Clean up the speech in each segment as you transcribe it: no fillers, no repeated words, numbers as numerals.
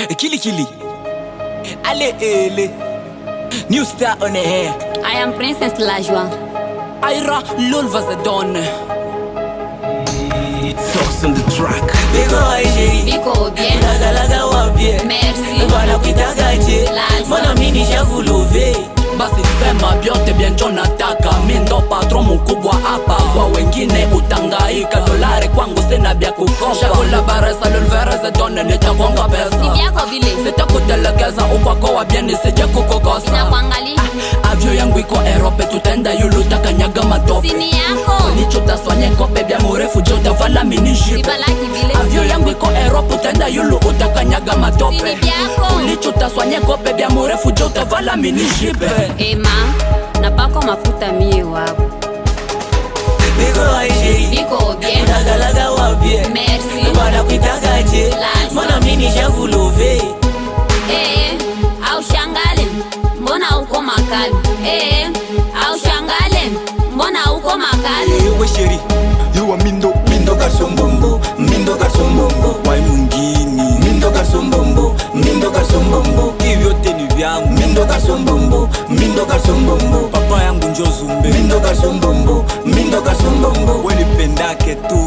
Kili. Allez, ele. New star on the air. I am Princess Lajwa. Ira Lulvazadon. It talks on the track. Biko Aisheri. Biko bien. Laga wabie. Merci. Wana kuitagaje. Mwana mini shakulove. Basi sema vyote vyenjo nataka. Mindo patron mkubwa hapa. Kwa wengine utangaika. Dolari kwangu sina vya kukopa. Shakula baresa lulvereza done nitakonga pesa. Si vyako vile. Sitakutelekeza ukwako wa bieni sije kukokosa. Sinakuangalia. Avyo yangu iko Erope tutenda yulu takanyaga matope. Sini yako. Licho taswanye kope bya murefu jota vala minishipe. Sibalaki vile. Avyo yangu iko Erope tutenda yulu utakanyaga matope. Sini vyako. Licho taswanye kope bya murefu jota vala minishipe. Ema, napako mafuta mie wako. Biko Aisheri. Biko bien. Laga wabie. Merci. Wana kuitagaje. Mwana mini shakulove. Au shangale, mbona uko makali? Au shangale, mbona uko makali? Ewe sheri, yuwa mindo kasombombo, wai mungini. Mindo kasombombo, hivyote ni vyangu. Mindo kasombombo, papa yangu njo zumbe. Mindo kasombombo, weni pendake tu.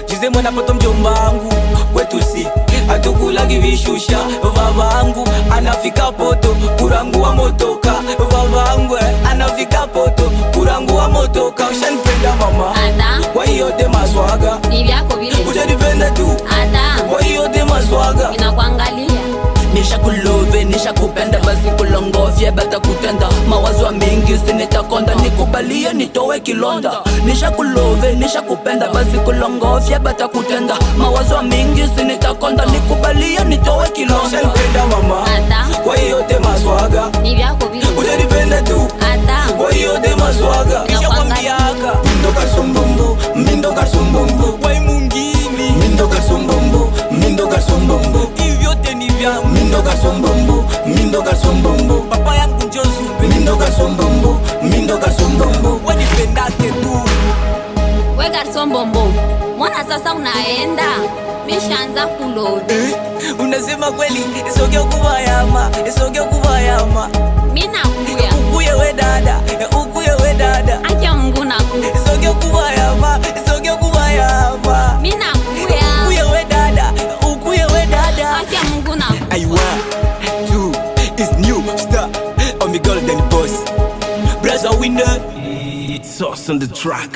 Jize mwana poto mjomba wangu, kwetu si hatukulagi vishusha. Babangu anafika poto, kurangu wa motoka. Babangu anafika poto, kurangu wa motoka. Ushanipenda mama, Ada, kwa hiyo de mazwaga. ni vyako vile. Ujanipenda tu, Ada, kwa hiyo de mazwaga. inakuangalia. Nisha kulove, nisha kupenda, basi kulongofye bata kutenda. Mawazo mingi sinitakonda, nikubalie nitowe kilonda. Nisha kulove, nisha kupenda, basi kulongofye bata kutenda. Mawazo mingi sinitakonda, nikubalie nitowe kilonda. Ushanipenda mama, Ada, kwa hiyo de mazwaga. ni vyako vile. Ujanipenda tu, Ada, kwa hiyo de mazwaga. Nisha kwambiaka Mindo kasombombo, wai mungini. Mindo kasombombo, hivyote ni vyangu. Mindo kasombombo, papa yangu njo zumbe. Mindo kasombombo, wanipendake tu. we garson bombo, mbona sasa unaenda? Mishaanza kulodi. Unasema kweli, isogea kubayama. Mina kuya. Ukuye we dada. Acha Mungu nakuya. Isogea kubayama. Mina kuya. Ukuye we dada. Acha Mungu nakuya. I want to is new star on the golden boss. Brother winner. It's us on the track.